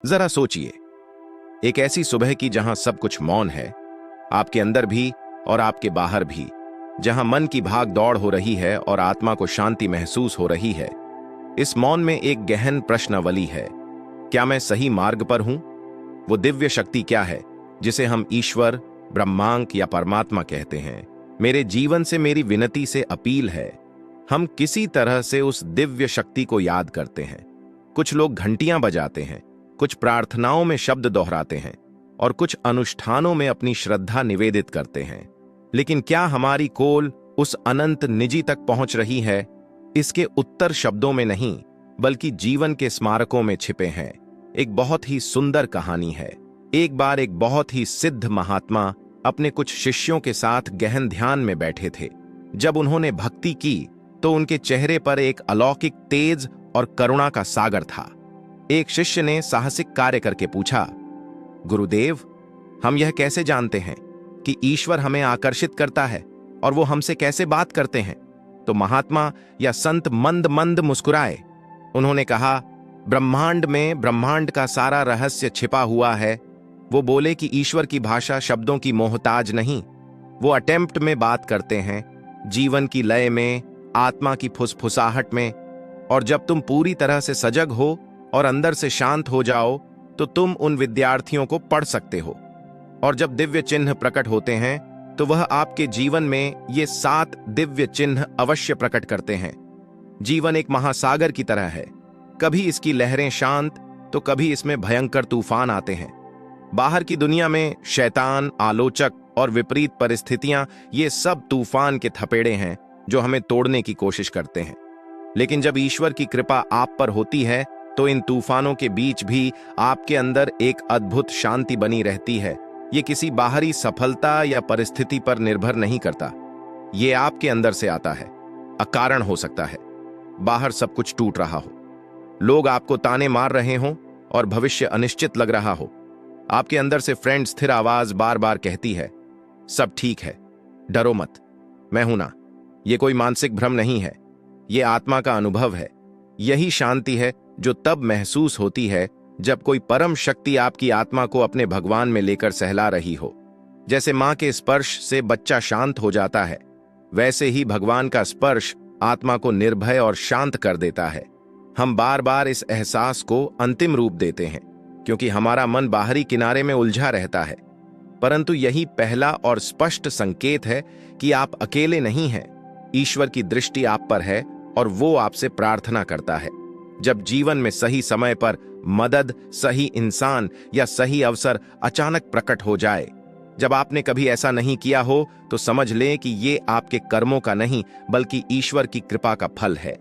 जरा सोचिए, एक ऐसी सुबह की जहां सब कुछ मौन है, आपके अंदर भी और आपके बाहर भी, जहां मन की भाग दौड़ हो रही है और आत्मा को शांति महसूस हो रही है। इस मौन में एक गहन प्रश्नावली है, क्या मैं सही मार्ग पर हूं? वो दिव्य शक्ति क्या है जिसे हम ईश्वर, ब्रह्मांक या परमात्मा कहते हैं? मेरे जीवन से मेरी विनती से अपील है, हम किसी तरह से उस दिव्य शक्ति को याद करते हैं। कुछ लोग घंटियां बजाते हैं, कुछ प्रार्थनाओं में शब्द दोहराते हैं और कुछ अनुष्ठानों में अपनी श्रद्धा निवेदित करते हैं। लेकिन क्या हमारी कोल उस अनंत निजी तक पहुंच रही है? इसके उत्तर शब्दों में नहीं, बल्कि जीवन के स्मारकों में छिपे हैं। एक बहुत ही सुंदर कहानी है। एक बार एक बहुत ही सिद्ध महात्मा अपने कुछ शिष्यों के साथ गहन ध्यान में बैठे थे। जब उन्होंने भक्ति की तो उनके चेहरे पर एक अलौकिक तेज और करुणा का सागर था। एक शिष्य ने साहसिक कार्य करके पूछा, गुरुदेव, हम यह कैसे जानते हैं कि ईश्वर हमें आकर्षित करता है और वो हमसे कैसे बात करते हैं? तो महात्मा या संत मंद मंद मुस्कुराए। उन्होंने कहा, ब्रह्मांड में ब्रह्मांड का सारा रहस्य छिपा हुआ है। वो बोले कि ईश्वर की भाषा शब्दों की मोहताज नहीं, वो अटेम्प्ट में बात करते हैं, जीवन की लय में, आत्मा की फुसफुसाहट में। और जब तुम पूरी तरह से सजग हो और अंदर से शांत हो जाओ तो तुम उन विद्यार्थियों को पढ़ सकते हो। और जब दिव्य चिन्ह प्रकट होते हैं तो वह आपके जीवन में ये 7 दिव्य चिन्ह अवश्य प्रकट करते हैं। जीवन एक महासागर की तरह है, कभी इसकी लहरें शांत तो कभी इसमें भयंकर तूफान आते हैं। बाहर की दुनिया में शैतान, आलोचक और विपरीत परिस्थितियां, ये सब तूफान के थपेड़े हैं जो हमें तोड़ने की कोशिश करते हैं। लेकिन जब ईश्वर की कृपा आप पर होती है तो इन तूफानों के बीच भी आपके अंदर एक अद्भुत शांति बनी रहती है। ये किसी बाहरी सफलता या परिस्थिति पर निर्भर नहीं करता, ये आपके अंदर से आता है। अकारण हो सकता है, बाहर सब कुछ टूट रहा हो, लोग आपको ताने मार रहे हों और भविष्य अनिश्चित लग रहा हो। आपके अंदर से फ्रेंड स्थिर आवाज बार बार कहती है, सब ठीक है, डरो मत, मैं हूं ना। ये कोई मानसिक भ्रम नहीं है, ये आत्मा का अनुभव है। यही शांति है जो तब महसूस होती है जब कोई परम शक्ति आपकी आत्मा को अपने भगवान में लेकर सहला रही हो। जैसे मां के स्पर्श से बच्चा शांत हो जाता है, वैसे ही भगवान का स्पर्श आत्मा को निर्भय और शांत कर देता है। हम बार बार इस एहसास को अंतिम रूप देते हैं क्योंकि हमारा मन बाहरी किनारे में उलझा रहता है। परंतु यही पहला और स्पष्ट संकेत है कि आप अकेले नहीं हैं। ईश्वर की दृष्टि आप पर है और वो आपसे प्रार्थना करता है। जब जीवन में सही समय पर मदद, सही इंसान या सही अवसर अचानक प्रकट हो जाए, जब आपने कभी ऐसा नहीं किया हो, तो समझ लें कि ये आपके कर्मों का नहीं बल्कि ईश्वर की कृपा का फल है।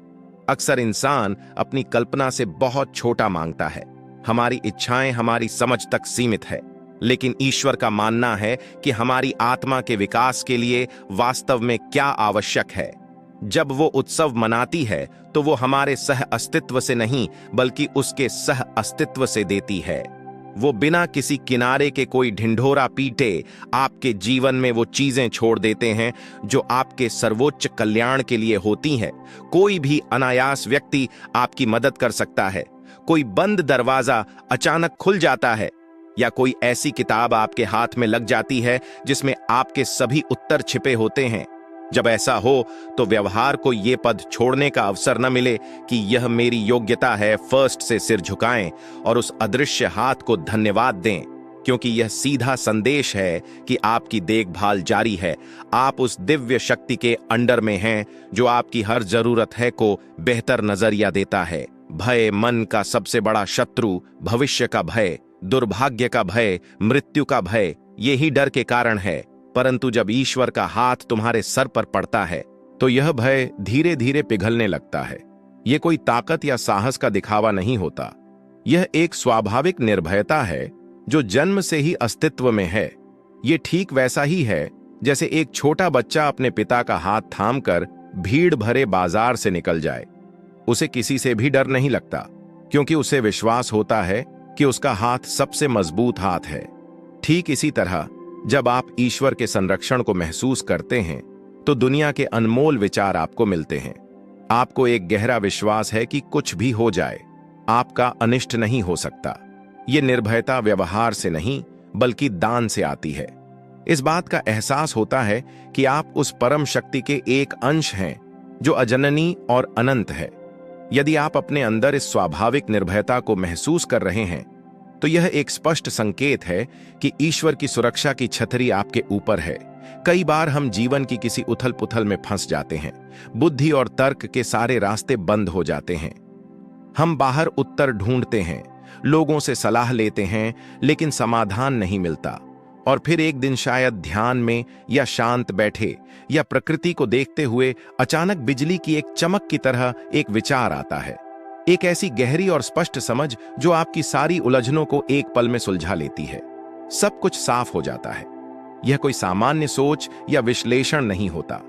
अक्सर इंसान अपनी कल्पना से बहुत छोटा मांगता है। हमारी इच्छाएं हमारी समझ तक सीमित है, लेकिन ईश्वर का मानना है कि हमारी आत्मा के विकास के लिए वास्तव में क्या आवश्यक है। जब वो उत्सव मनाती है तो वो हमारे सह अस्तित्व से नहीं बल्कि उसके सह अस्तित्व से देती है। वो बिना किसी किनारे के कोई ढिंढोरा पीटे आपके जीवन में वो चीजें छोड़ देते हैं जो आपके सर्वोच्च कल्याण के लिए होती हैं। कोई भी अनायास व्यक्ति आपकी मदद कर सकता है, कोई बंद दरवाजा अचानक खुल जाता है, या कोई ऐसी किताब आपके हाथ में लग जाती है जिसमें आपके सभी उत्तर छिपे होते हैं। जब ऐसा हो तो व्यवहार को ये पद छोड़ने का अवसर न मिले कि यह मेरी योग्यता है, फर्स्ट से सिर झुकाएं और उस अदृश्य हाथ को धन्यवाद दें, क्योंकि यह सीधा संदेश है कि आपकी देखभाल जारी है। आप उस दिव्य शक्ति के अंडर में हैं जो आपकी हर जरूरत है को बेहतर नजरिया देता है। भय मन का सबसे बड़ा शत्रु, भविष्य का भय, दुर्भाग्य का भय, मृत्यु का भय, यही डर के कारण है। परंतु जब ईश्वर का हाथ तुम्हारे सर पर पड़ता है तो यह भय धीरे धीरे पिघलने लगता है। यह कोई ताकत या साहस का दिखावा नहीं होता, यह एक स्वाभाविक निर्भयता है जो जन्म से ही अस्तित्व में है। यह ठीक वैसा ही है जैसे एक छोटा बच्चा अपने पिता का हाथ थामकर भीड़ भरे बाजार से निकल जाए। उसे किसी से भी डर नहीं लगता, क्योंकि उसे विश्वास होता है कि उसका हाथ सबसे मजबूत हाथ है। ठीक इसी तरह जब आप ईश्वर के संरक्षण को महसूस करते हैं तो दुनिया के अनमोल विचार आपको मिलते हैं। आपको एक गहरा विश्वास है कि कुछ भी हो जाए, आपका अनिष्ट नहीं हो सकता। ये निर्भयता व्यवहार से नहीं बल्कि दान से आती है। इस बात का एहसास होता है कि आप उस परम शक्ति के एक अंश हैं जो अजननी और अनंत है। यदि आप अपने अंदर इस स्वाभाविक निर्भयता को महसूस कर रहे हैं तो यह एक स्पष्ट संकेत है कि ईश्वर की सुरक्षा की छतरी आपके ऊपर है। कई बार हम जीवन की किसी उथल पुथल में फंस जाते हैं, बुद्धि और तर्क के सारे रास्ते बंद हो जाते हैं। हम बाहर उत्तर ढूंढते हैं, लोगों से सलाह लेते हैं, लेकिन समाधान नहीं मिलता। और फिर एक दिन शायद ध्यान में या शांत बैठे या प्रकृति को देखते हुए अचानक बिजली की एक चमक की तरह एक विचार आता है, एक ऐसी गहरी और स्पष्ट समझ जो आपकी सारी उलझनों को एक पल में सुलझा लेती है। सब कुछ साफ हो जाता है। यह कोई सामान्य सोच या विश्लेषण नहीं होता,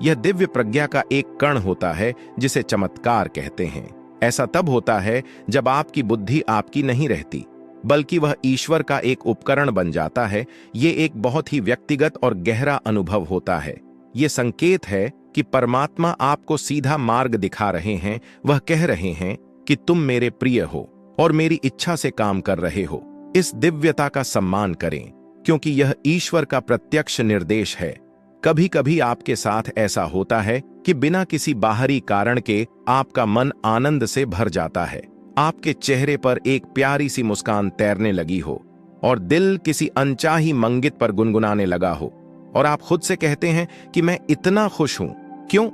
यह दिव्य प्रज्ञा का एक कण होता है जिसे चमत्कार कहते हैं। ऐसा तब होता है जब आपकी बुद्धि आपकी नहीं रहती, बल्कि वह ईश्वर का एक उपकरण बन जाता है। ये एक बहुत ही व्यक्तिगत और गहरा अनुभव होता है। ये संकेत है कि परमात्मा आपको सीधा मार्ग दिखा रहे हैं। वह कह रहे हैं कि तुम मेरे प्रिय हो और मेरी इच्छा से काम कर रहे हो। इस दिव्यता का सम्मान करें, क्योंकि यह ईश्वर का प्रत्यक्ष निर्देश है। कभी कभी आपके साथ ऐसा होता है कि बिना किसी बाहरी कारण के आपका मन आनंद से भर जाता है। आपके चेहरे पर एक प्यारी सी मुस्कान तैरने लगी हो और दिल किसी अनचाही मंगित पर गुनगुनाने लगा हो, और आप खुद से कहते हैं कि मैं इतना खुश हूं, क्यों?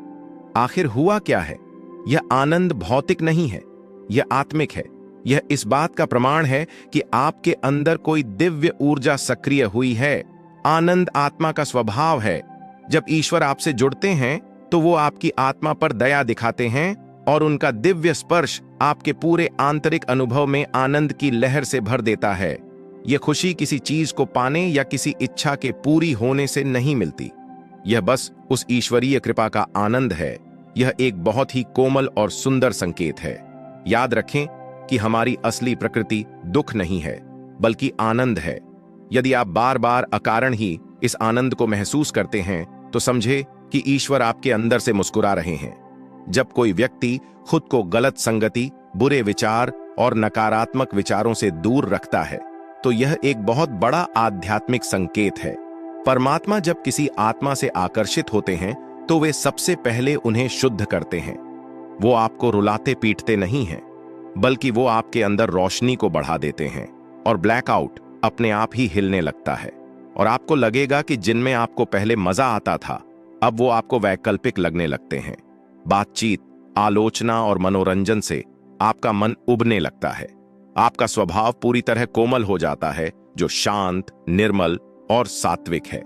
आखिर हुआ क्या है? यह आनंद भौतिक नहीं है, यह आत्मिक है। यह इस बात का प्रमाण है कि आपके अंदर कोई दिव्य ऊर्जा सक्रिय हुई है। आनंद आत्मा का स्वभाव है। जब ईश्वर आपसे जुड़ते हैं तो वो आपकी आत्मा पर दया दिखाते हैं और उनका दिव्य स्पर्श आपके पूरे आंतरिक अनुभव में आनंद की लहर से भर देता है। यह खुशी किसी चीज को पाने या किसी इच्छा के पूरी होने से नहीं मिलती, यह बस उस ईश्वरीय कृपा का आनंद है। यह एक बहुत ही कोमल और सुंदर संकेत है। याद रखें कि हमारी असली प्रकृति दुख नहीं है, बल्कि आनंद है। यदि आप बार बार अकारण ही इस आनंद को महसूस करते हैं तो समझे कि ईश्वर आपके अंदर से मुस्कुरा रहे हैं। जब कोई व्यक्ति खुद को गलत संगति, बुरे विचार और नकारात्मक विचारों से दूर रखता है तो यह एक बहुत बड़ा आध्यात्मिक संकेत है। परमात्मा जब किसी आत्मा से आकर्षित होते हैं तो वे सबसे पहले उन्हें शुद्ध करते हैं। वो आपको रुलाते पीटते नहीं हैं, बल्कि वो आपके अंदर रोशनी को बढ़ा देते हैं और ब्लैकआउट अपने आप ही हिलने लगता है। और आपको लगेगा कि जिनमें आपको पहले मजा आता था अब वो आपको वैकल्पिक लगने लगते हैं। बातचीत, आलोचना और मनोरंजन से आपका मन उबने लगता है। आपका स्वभाव पूरी तरह कोमल हो जाता है, जो शांत, निर्मल और सात्विक है।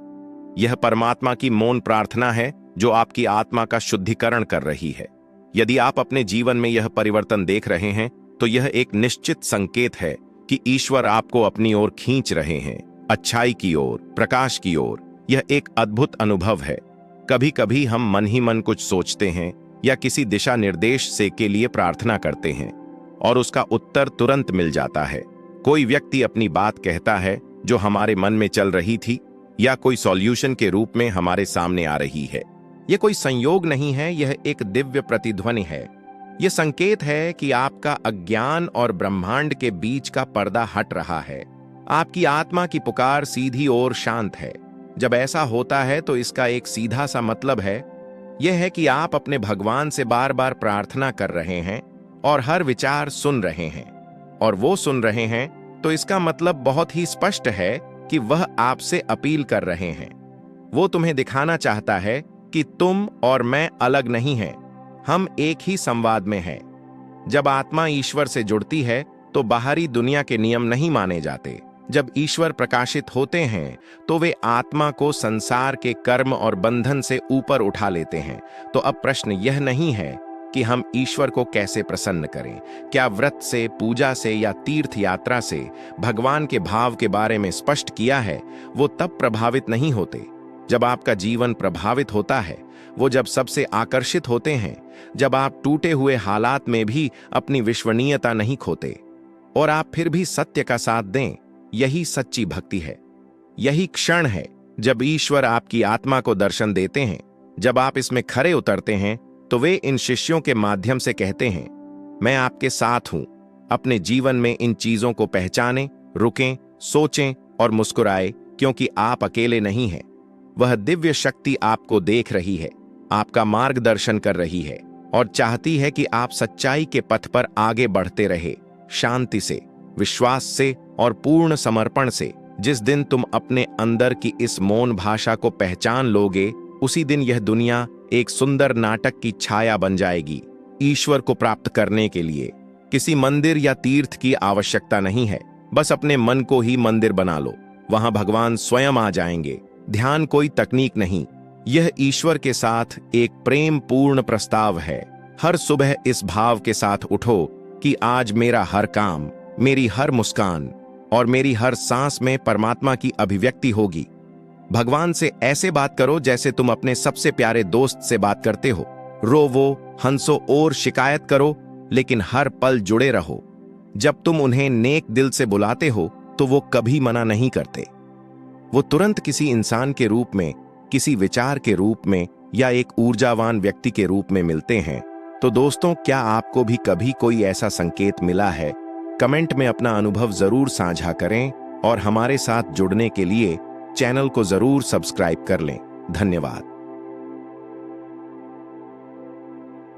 यह परमात्मा की मौन प्रार्थना है जो आपकी आत्मा का शुद्धिकरण कर रही है। यदि आप अपने जीवन में यह परिवर्तन देख रहे हैं तो यह एक निश्चित संकेत है कि ईश्वर आपको अपनी ओर खींच रहे हैं, अच्छाई की ओर, प्रकाश की ओर। यह एक अद्भुत अनुभव है। कभी कभी हम मन ही मन कुछ सोचते हैं या किसी दिशा निर्देश से के लिए प्रार्थना करते हैं और उसका उत्तर तुरंत मिल जाता है। कोई व्यक्ति अपनी बात कहता है जो हमारे मन में चल रही थी या कोई सॉल्यूशन के रूप में हमारे सामने आ रही है। यह कोई संयोग नहीं है, यह एक दिव्य प्रतिध्वनि है। यह संकेत है कि आपका अज्ञान और ब्रह्मांड के बीच का पर्दा हट रहा है। आपकी आत्मा की पुकार सीधी और शांत है। जब ऐसा होता है तो इसका एक सीधा सा मतलब है, यह है कि आप अपने भगवान से बार बार प्रार्थना कर रहे हैं और हर विचार सुन रहे हैं, और वो सुन रहे हैं तो इसका मतलब बहुत ही स्पष्ट है कि वह आपसे अपील कर रहे हैं। वो तुम्हें दिखाना चाहता है कि तुम और मैं अलग नहीं हैं, हम एक ही संवाद में हैं। जब आत्मा ईश्वर से जुड़ती है तो बाहरी दुनिया के नियम नहीं माने जाते। जब ईश्वर प्रकाशित होते हैं तो वे आत्मा को संसार के कर्म और बंधन से ऊपर उठा लेते हैं। तो अब प्रश्न यह नहीं है कि हम ईश्वर को कैसे प्रसन्न करें। क्या व्रत से, पूजा से या तीर्थ यात्रा से भगवान के भाव के बारे में स्पष्ट किया है, वो तब प्रभावित नहीं होते जब आपका जीवन प्रभावित होता है। वो जब सबसे आकर्षित होते हैं, जब आप टूटे हुए हालात में भी अपनी विश्वसनीयता नहीं खोते और आप फिर भी सत्य का साथ दें। यही सच्ची भक्ति है। यही क्षण है जब ईश्वर आपकी आत्मा को दर्शन देते हैं। जब आप इसमें खरे उतरते हैं तो वे इन शिष्यों के माध्यम से कहते हैं, मैं आपके साथ हूं, अपने जीवन में इन चीजों को पहचानें, रुकें, सोचें और मुस्कुराएं, क्योंकि आप अकेले नहीं हैं। वह दिव्य शक्ति आपको देख रही है, आपका मार्गदर्शन कर रही है और चाहती है कि आप सच्चाई के पथ पर आगे बढ़ते रहे, शांति से, विश्वास से और पूर्ण समर्पण से। जिस दिन तुम अपने अंदर की इस मौन भाषा को पहचान लोगे, उसी दिन यह दुनिया एक सुंदर नाटक की छाया बन जाएगी। ईश्वर को प्राप्त करने के लिए किसी मंदिर या तीर्थ की आवश्यकता नहीं है। बस अपने मन को ही मंदिर बना लो, वहां भगवान स्वयं आ जाएंगे। ध्यान कोई तकनीक नहीं, यह ईश्वर के साथ एक प्रेम पूर्ण प्रस्ताव है। हर सुबह इस भाव के साथ उठो कि आज मेरा हर काम, मेरी हर मुस्कान और मेरी हर सांस में परमात्मा की अभिव्यक्ति होगी। भगवान से ऐसे बात करो जैसे तुम अपने सबसे प्यारे दोस्त से बात करते हो। रोवो, हंसो और शिकायत करो, लेकिन हर पल जुड़े रहो। जब तुम उन्हें नेक दिल से बुलाते हो तो वो कभी मना नहीं करते। वो तुरंत किसी इंसान के रूप में, किसी विचार के रूप में या एक ऊर्जावान व्यक्ति के रूप में मिलते हैं। तो दोस्तों, क्या आपको भी कभी कोई ऐसा संकेत मिला है? कमेंट में अपना अनुभव जरूर साझा करें और हमारे साथ जुड़ने के लिए चैनल को जरूर सब्सक्राइब कर लें। धन्यवाद।